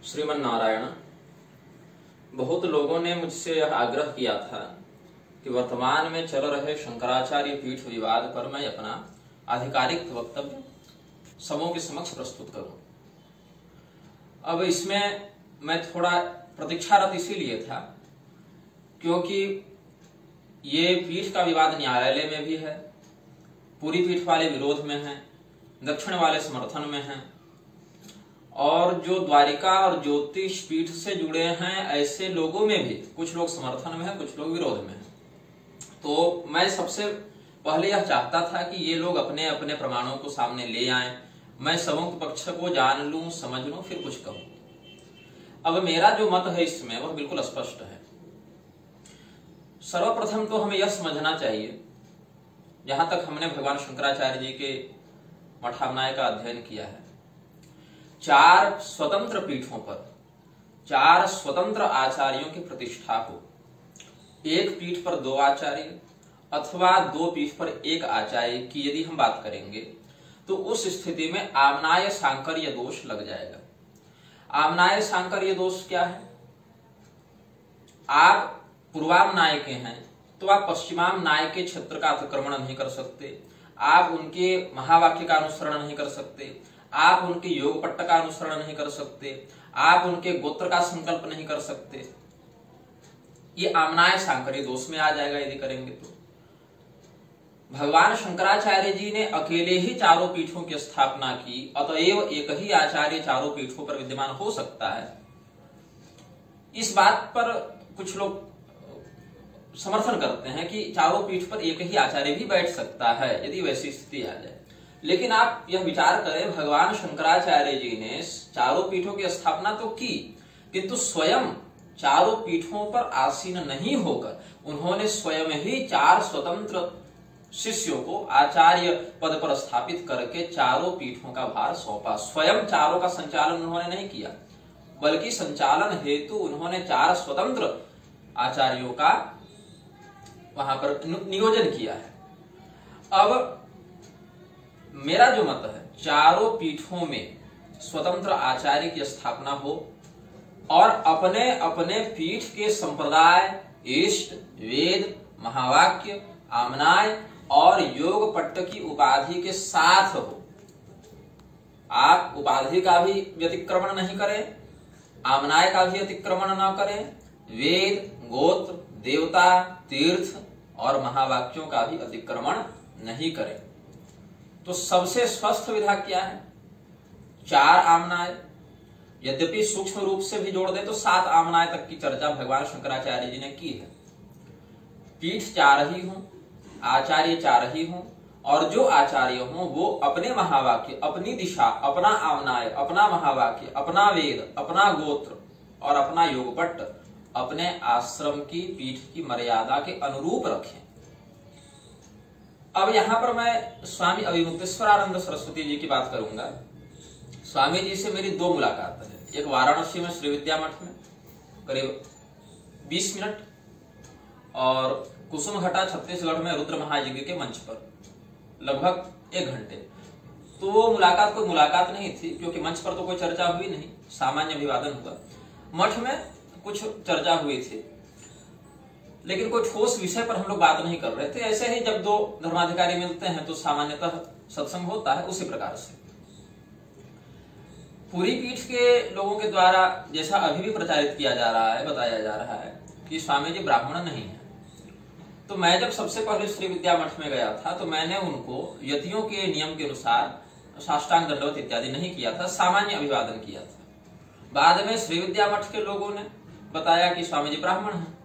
श्रीमन नारायण। बहुत लोगों ने मुझसे यह आग्रह किया था कि वर्तमान में चल रहे शंकराचार्य पीठ विवाद पर मैं अपना आधिकारिक वक्तव्य सबों के समक्ष प्रस्तुत करूं। अब इसमें मैं थोड़ा प्रतीक्षारत इसीलिए था क्योंकि ये पीठ का विवाद न्यायालय में भी है, पूरी पीठ वाले विरोध में हैं, दक्षिण वाले समर्थन में हैं, और जो द्वारिका और ज्योतिष पीठ से जुड़े हैं ऐसे लोगों में भी कुछ लोग समर्थन में हैं, कुछ लोग विरोध में हैं। तो मैं सबसे पहले यह चाहता था कि ये लोग अपने अपने प्रमाणों को सामने ले आएं, मैं संयुक्त पक्ष को जान लूं, समझ लूं, फिर कुछ कहूं। अब मेरा जो मत है इसमें वह बिल्कुल स्पष्ट है। सर्वप्रथम तो हमें यह समझना चाहिए, जहां तक हमने भगवान शंकराचार्य जी के मठामनाय का अध्ययन किया है, 4 स्वतंत्र पीठों पर 4 स्वतंत्र आचार्यों की प्रतिष्ठा हो, एक पीठ पर 2 आचार्य अथवा 2 पीठ पर 1 आचार्य की यदि हम बात करेंगे तो उस स्थिति में आमनाय सांकर्य दोष लग जाएगा। आमनाय सांकर्य दोष क्या है? आप पूर्वामनाय के हैं तो आप पश्चिमामनाय के क्षेत्र का अतिक्रमण नहीं कर सकते, आप उनके महावाक्य का अनुसरण नहीं कर सकते, आप उनके योग पट्ट का अनुसरण नहीं कर सकते, आप उनके गोत्र का संकल्प नहीं कर सकते। ये आमनाय सांकर्य दोष में आ जाएगा यदि करेंगे तो। भगवान शंकराचार्य जी ने अकेले ही 4 पीठों की स्थापना की, अतएव एक ही आचार्य 4 पीठों पर विद्यमान हो सकता है। इस बात पर कुछ लोग समर्थन करते हैं कि 4 पीठ पर एक ही आचार्य भी बैठ सकता है यदि वैसी स्थिति आ जाए। लेकिन आप यह विचार करें, भगवान शंकराचार्य जी ने 4 पीठों की स्थापना तो की, किंतु स्वयं 4 पीठों पर आसीन नहीं होकर उन्होंने स्वयं ही 4 स्वतंत्र शिष्यों को आचार्य पद पर स्थापित करके 4 पीठों का भार सौंपा। स्वयं 4 का संचालन उन्होंने नहीं किया, बल्कि संचालन हेतु उन्होंने 4 स्वतंत्र आचार्यों का वहां पर नियोजन किया है। अब मेरा जो मत है, 4 पीठों में स्वतंत्र आचार्य की स्थापना हो और अपने अपने पीठ के संप्रदाय, इष्ट, वेद, महावाक्य, आमनाय और योग पट्ट की उपाधि के साथ हो। आप उपाधि का भी व्यतिक्रमण नहीं करें, आमनाय का भी अतिक्रमण न करें, वेद, गोत्र, देवता, तीर्थ और महावाक्यों का भी अतिक्रमण नहीं करें। तो सबसे स्वस्थ विधा क्या है? 4 आमनाय, यद्यपि सूक्ष्म रूप से भी जोड़ दे तो 7 आमनाय तक की चर्चा भगवान शंकराचार्य जी ने की है। पीठ 4 ही हों, आचार्य 4 ही हों, और जो आचार्य हों वो अपने महावाक्य, अपनी दिशा, अपना आमनाय, अपना महावाक्य, अपना वेद, अपना गोत्र और अपना योगपट्ट अपने आश्रम की पीठ की मर्यादा के अनुरूप रखें। अब यहां पर मैं स्वामी अभिमुक्तेश्वरानंद सरस्वती जी की बात करूंगा। स्वामी जी से मेरी 2 मुलाकात है, एक वाराणसी में श्री विद्या मठ में करीब 20 मिनट और कुसुमघटा छत्तीसगढ़ में रुद्र महायज्ञ के मंच पर लगभग 1 घंटे। तो वो मुलाकात कोई मुलाकात नहीं थी क्योंकि मंच पर तो कोई चर्चा हुई नहीं, सामान्य अभिवादन हुआ। मठ में कुछ चर्चा हुई थी लेकिन कोई ठोस विषय पर हम लोग बात नहीं कर रहे थे। ऐसे ही जब 2 धर्माधिकारी मिलते हैं तो सामान्यतः सत्संग होता है, उसी प्रकार से। पूरी पीठ के लोगों के द्वारा जैसा अभी भी प्रचारित किया जा रहा है, बताया जा रहा है कि स्वामी जी ब्राह्मण नहीं है। तो मैं जब सबसे पहले श्री विद्या मठ में गया था तो मैंने उनको यतियों के नियम के अनुसार साष्टांग दंडवत इत्यादि नहीं किया था, सामान्य अभिवादन किया था। बाद में श्री विद्या मठ के लोगों ने बताया कि स्वामी जी ब्राह्मण हैं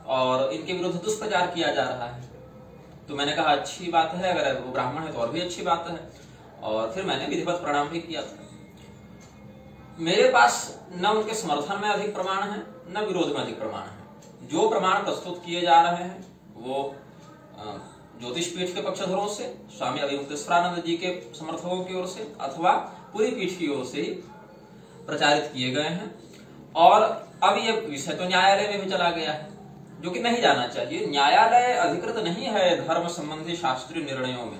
और इनके विरुद्ध दुष्प्रचार किया जा रहा है। तो मैंने कहा अच्छी बात है, अगर वो ब्राह्मण है तो और भी अच्छी बात है, और फिर मैंने विधिवत प्रणाम भी किया था। मेरे पास न उनके समर्थन में अधिक प्रमाण है न विरोध में अधिक प्रमाण है। जो प्रमाण प्रस्तुत किए जा रहे हैं वो ज्योतिष पीठ के पक्षधरों से, स्वामी अभिमुक्तेश्वरानंद जी के समर्थकों की ओर से अथवा पूरी पीठ की ओर से ही प्रचारित किए गए हैं। और अब ये विषय तो न्यायालय में भी चला गया है, जो कि नहीं जाना चाहिए। न्यायालय अधिकृत नहीं है धर्म संबंधी शास्त्रीय निर्णयों में।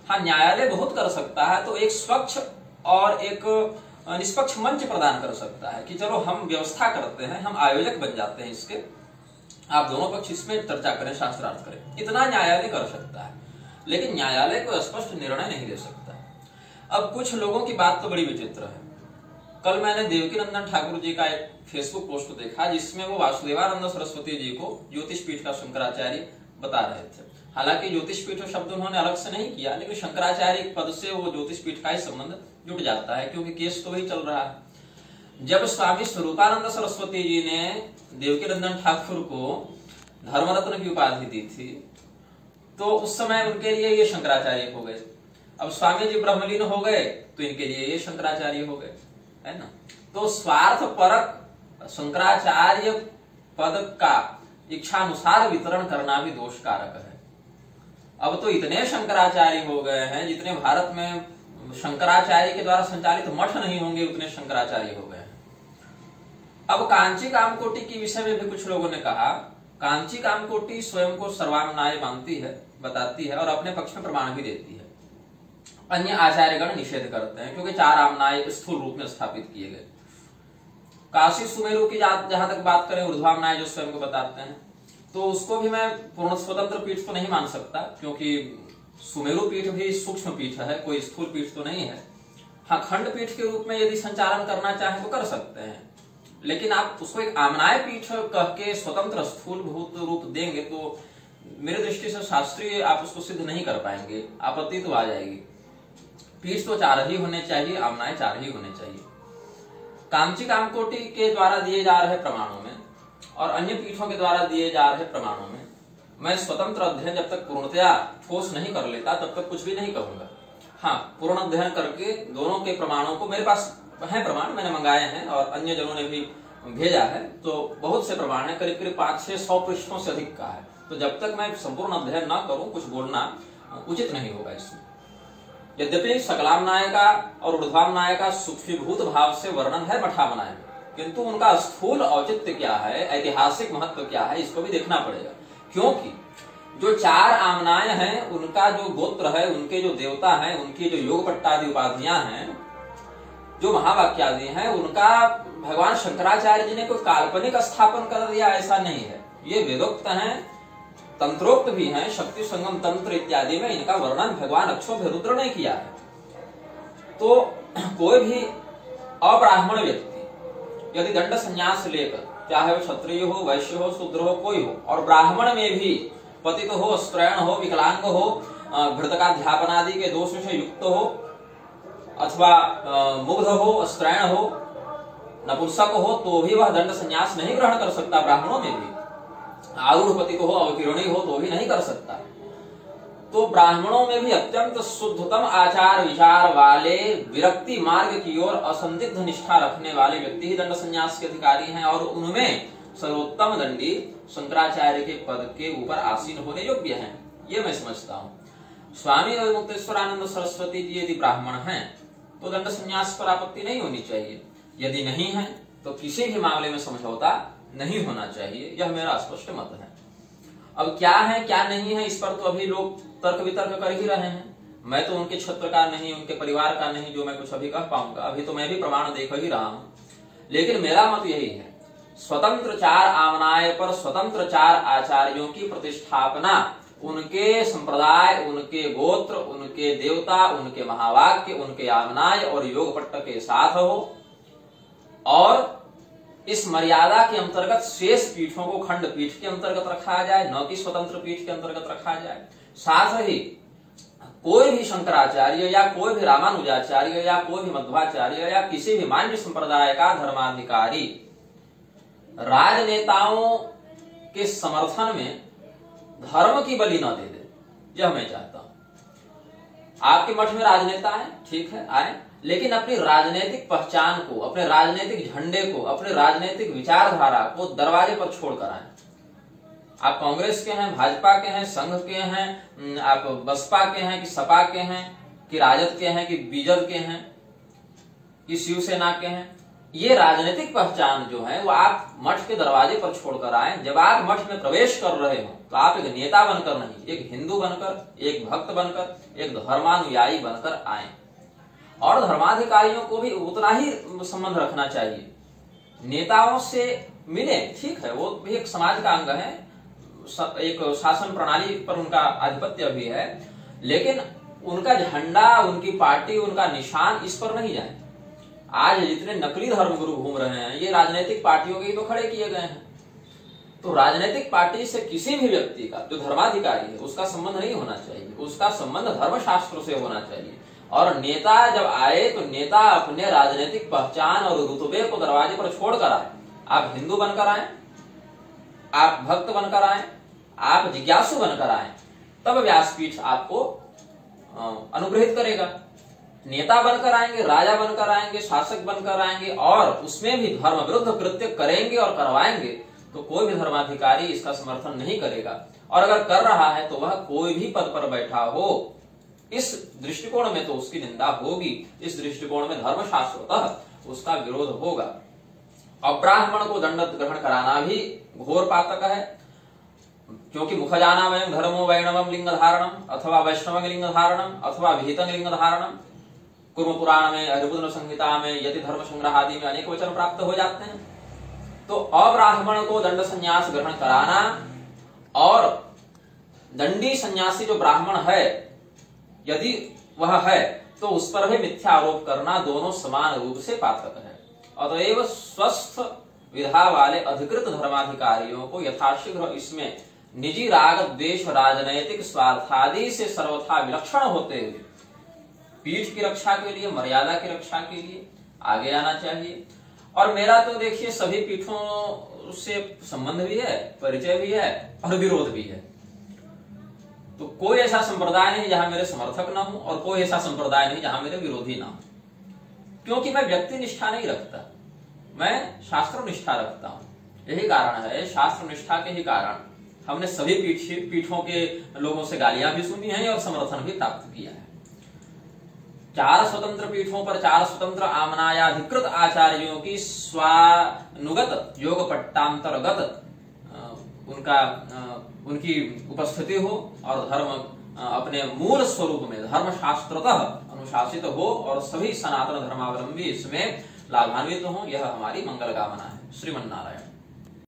हाँ, न्यायालय बहुत कर सकता है। तो एक स्वच्छ और एक निष्पक्ष मंच प्रदान कर सकता है कि चलो हम व्यवस्था करते हैं, हम आयोजक बन जाते हैं इसके, आप दोनों पक्ष इसमें चर्चा करें, शास्त्रार्थ करें। इतना न्यायालय कर सकता है, लेकिन न्यायालय को स्पष्ट निर्णय नहीं दे सकता। अब कुछ लोगों की बात तो बड़ी विचित्र है। कल मैंने देवकीनंदन ठाकुर जी का एक फेसबुक पोस्ट देखा जिसमें वो वासुदेवानंद सरस्वती जी को ज्योतिष पीठ का शंकराचार्य बता रहे थे। हालांकि ज्योतिष पीठ शब्द उन्होंने अलग से नहीं किया, लेकिन शंकराचार्य पद से वो ज्योतिष पीठ का ही संबंध जुट जाता है, क्योंकि केस तो वही चल रहा है। जब स्वामी स्वरूपानंद सरस्वती जी ने देवकीनंदन ठाकुर को धर्मरत्न की उपाधि दी थी, तो उस समय उनके लिए ये शंकराचार्य हो गए। अब स्वामी जी ब्रह्मलीन हो गए तो इनके लिए ये शंकराचार्य हो गए, है ना। तो स्वार्थ परक शंकराचार्य पद का इच्छानुसार वितरण करना भी दोष कारक है। अब तो इतने शंकराचार्य हो गए हैं, जितने भारत में शंकराचार्य के द्वारा संचालित मठ नहीं होंगे उतने शंकराचार्य हो गए हैं। अब कांची कामकोटि के विषय में भी कुछ लोगों ने कहा, कांची कामकोटि स्वयं को सर्वामनाय मानती है, बताती है और अपने पक्ष में प्रमाण भी देती है। अन्य आचार्यगण निषेध करते हैं, क्योंकि 4 आमनाय स्थूल रूप में स्थापित किए गए। काशी सुमेरु की जहां तक बात करें, ऊर्ध्वामनाय जो स्वयं को बताते हैं, तो उसको भी मैं पूर्ण स्वतंत्र पीठ तो नहीं मान सकता, क्योंकि सुमेरु पीठ भी सूक्ष्म पीठ है, कोई स्थूल पीठ तो नहीं है। हाँ, खंड पीठ के रूप में यदि संचालन करना चाहे तो कर सकते हैं, लेकिन आप उसको एक आमनाय पीठ कह के स्वतंत्र स्थूल भूत रूप देंगे तो मेरे दृष्टि से शास्त्रीय आप उसको सिद्ध नहीं कर पाएंगे, आपत्ति तो आ जाएगी। पीठ तो 4 ही होने चाहिए, आमनाय 4 ही होने चाहिए। कांची कामकोटि के द्वारा दिए जा रहे प्रमाणों में और अन्य पीठों के द्वारा दिए जा रहे प्रमाणों में मैं स्वतंत्र अध्ययन जब तक पूर्णतया ठोस नहीं कर लेता तब तक कुछ भी नहीं कहूंगा। हाँ, पूर्ण अध्ययन करके दोनों के प्रमाणों को, मेरे पास है प्रमाण, मैंने मंगाए हैं और अन्य जनों ने भी भेजा है, तो बहुत से प्रमाण है, करीब करीब 500-600 पृष्ठों से अधिक का है। तो जब तक मैं संपूर्ण अध्ययन न करूं कुछ बोलना उचित नहीं होगा इसमें। यद्यपि सकलामनाय का और ऊर्ध्वामनाय का सूक्ष्मीभूत भाव से वर्णन है मठामनाय में, किंतु उनका स्थूल औचित्य क्या है, ऐतिहासिक महत्व क्या है, इसको भी देखना पड़ेगा। क्योंकि जो 4 आमनाय हैं उनका जो गोत्र है, उनके जो देवता हैं, उनकी जो योग पट्टादि उपाधियां हैं, जो महावाक्यादि हैं, उनका भगवान शंकराचार्य जी ने कोई काल्पनिक स्थापन कर दिया ऐसा नहीं है। ये वेदोक्त हैं, तंत्रोक्त भी हैं, शक्ति संगम तंत्र इत्यादि में इनका वर्णन भगवान अक्षोभ्यरुद्र ने किया है। तो कोई भी अब्राह्मण व्यक्ति यदि दंड संन्यास लेकर, चाहे वो क्षत्रिय हो, वैश्य हो, शूद्र हो, कोई हो, और ब्राह्मण में भी पतित हो, स्त्रैण हो, विकलांग हो, घृतकाध्यापनादि के दोष से युक्त हो, अथवा मुग्ध हो, स्त्रैण हो, नपुंसक हो, तो भी वह दंड संन्यास नहीं ग्रहण कर सकता। ब्राह्मणों में भी आरूढ़ पतित हो, अवकिरणी हो, तो भी नहीं कर सकता। तो ब्राह्मणों में भी अत्यंत शुद्धतम आचार विचार वाले, विरक्ति मार्ग की ओर असंदिग्ध निष्ठा रखने वाले व्यक्ति ही दंड संन्यास के अधिकारी हैं, और उनमें सर्वोत्तम दंडी शंकराचार्य के पद के ऊपर आसीन होने योग्य हैं। ये मैं समझता हूँ। स्वामी मुक्तेश्वरानंद सरस्वती जी यदि ब्राह्मण हैं तो दंड संन्यास पर आपत्ति नहीं होनी चाहिए, यदि नहीं है तो किसी भी मामले में समझौता नहीं होना चाहिए। यह मेरा स्पष्ट मत है। अब क्या है क्या नहीं है, इस पर तो अभी लोग तर्क वितर्क कर ही रहे हैं। मैं तो उनके क्षेत्र का नहीं, उनके परिवार का नहीं जो मैं कुछ अभी कह पाऊंगा। अभी तो मैं भी प्रमाण देख ही रहा हूं। लेकिन मेरा मत यही है, स्वतंत्र 4 आमनाय पर स्वतंत्र 4 आचार्यों की प्रतिष्ठापना उनके संप्रदाय, उनके गोत्र, उनके देवता, उनके महावाक्य, उनके आमनाय और योग पट्ट के साथ हो, और इस मर्यादा के अंतर्गत शेष पीठों को खंड पीठ के अंतर्गत रखा जाए, न कि स्वतंत्र पीठ के अंतर्गत रखा जाए। साथ ही कोई भी शंकराचार्य या कोई भी रामानुजाचार्य या कोई भी मध्वाचार्य या किसी भी मान्य संप्रदाय का धर्माधिकारी राजनेताओं के समर्थन में धर्म की बलि न दे दे, यह मैं चाहता हूं। आपके मठ में राजनेता है, ठीक है, आए, लेकिन अपनी राजनीतिक पहचान को, अपने राजनीतिक झंडे को, अपने राजनीतिक विचारधारा को दरवाजे पर छोड़कर आए। आप कांग्रेस के हैं, भाजपा के हैं, संघ के हैं, आप बसपा के हैं कि सपा के हैं कि राजद के हैं कि बीजद के हैं कि शिवसेना के हैं, ये राजनीतिक पहचान जो है वो आप मठ के दरवाजे पर छोड़कर आए। जब आप मठ में प्रवेश कर रहे हो तो आप एक नेता बनकर नहीं, एक हिंदू बनकर, एक भक्त बनकर, एक धर्मानुयायी बनकर आए। और धर्माधिकारियों को भी उतना ही संबंध रखना चाहिए। नेताओं से मिले, ठीक है, वो भी एक समाज का अंग है, एक शासन प्रणाली पर उनका आधिपत्य भी है, लेकिन उनका झंडा, उनकी पार्टी, उनका निशान इस पर नहीं जाए। आज जितने नकली धर्मगुरु घूम रहे हैं ये राजनीतिक पार्टियों के ही तो खड़े किए गए हैं। तो राजनीतिक पार्टी से किसी भी व्यक्ति का जो धर्माधिकारी है उसका संबंध नहीं होना चाहिए, उसका संबंध धर्मशास्त्र से होना चाहिए। और नेता जब आए तो नेता अपने राजनीतिक पहचान और रुतबे को दरवाजे पर छोड़कर आए। आप हिंदू बनकर आए, आप भक्त बनकर आए, आप जिज्ञासु बनकर आए, तब व्यासपीठ आपको अनुग्रहित करेगा। नेता बनकर आएंगे, राजा बनकर आएंगे, शासक बनकर आएंगे और उसमें भी धर्म विरुद्ध कृत्य करेंगे और करवाएंगे तो कोई भी धर्माधिकारी इसका समर्थन नहीं करेगा। और अगर कर रहा है तो वह कोई भी पद पर बैठा हो, इस दृष्टिकोण में तो उसकी निंदा होगी, इस दृष्टिकोण में धर्मशास्त्रतः उसका विरोध होगा। अब्राह्मण को दंड ग्रहण कराना भी घोर पातक है, क्योंकि मुखजाना वयं धर्मो वैणवम लिंग धारणम अथवा वैष्णव लिंग धारणम अथवा विहितं लिंग धारणम। कुर्म पुराण में, हरिबुद्ध संहिता में, यति धर्म संग्रह आदि में अनेक वचन प्राप्त हो जाते हैं। तो अब्राह्मण को दंड संन्यास ग्रहण कराना और दंडी सन्यासी जो ब्राह्मण है यदि वह है तो उस पर भी मिथ्या आरोप करना दोनों समान रूप से पातक है। अतएव स्वस्थ विधा वाले अधिकृत धर्माधिकारियों को यथाशीघ्र इसमें निजी राग द्वेष, राजनैतिक स्वार्थादि से सर्वथा विलक्षण होते हुए पीठ की रक्षा के लिए, मर्यादा की रक्षा के लिए आगे आना चाहिए। और मेरा तो देखिए सभी पीठों से संबंध भी है, परिचय भी है और विरोध भी है। तो कोई ऐसा संप्रदाय नहीं जहां मेरे समर्थक ना हो और कोई ऐसा संप्रदाय नहीं जहां मेरे विरोधी ना हो, क्योंकि मैं व्यक्ति निष्ठा नहीं रखता, मैं शास्त्र निष्ठा रखता हूं। यही कारण है, शास्त्र निष्ठा के ही कारण हमने सभी पीठों के लोगों से गालियां भी सुनी हैं और समर्थन भी प्राप्त किया है। 4 स्वतंत्र पीठों पर 4 स्वतंत्र आमनायाधिकृत आचार्यों की स्वानुगत योग पट्टांतर्गत उनकी उपस्थिति हो और धर्म अपने मूल स्वरूप में धर्मशास्त्रतः अनुशासित हो और सभी सनातन धर्मावलंबी इसमें लाभान्वित हो, यह हमारी मंगल कामना है। श्रीमन्नारायण।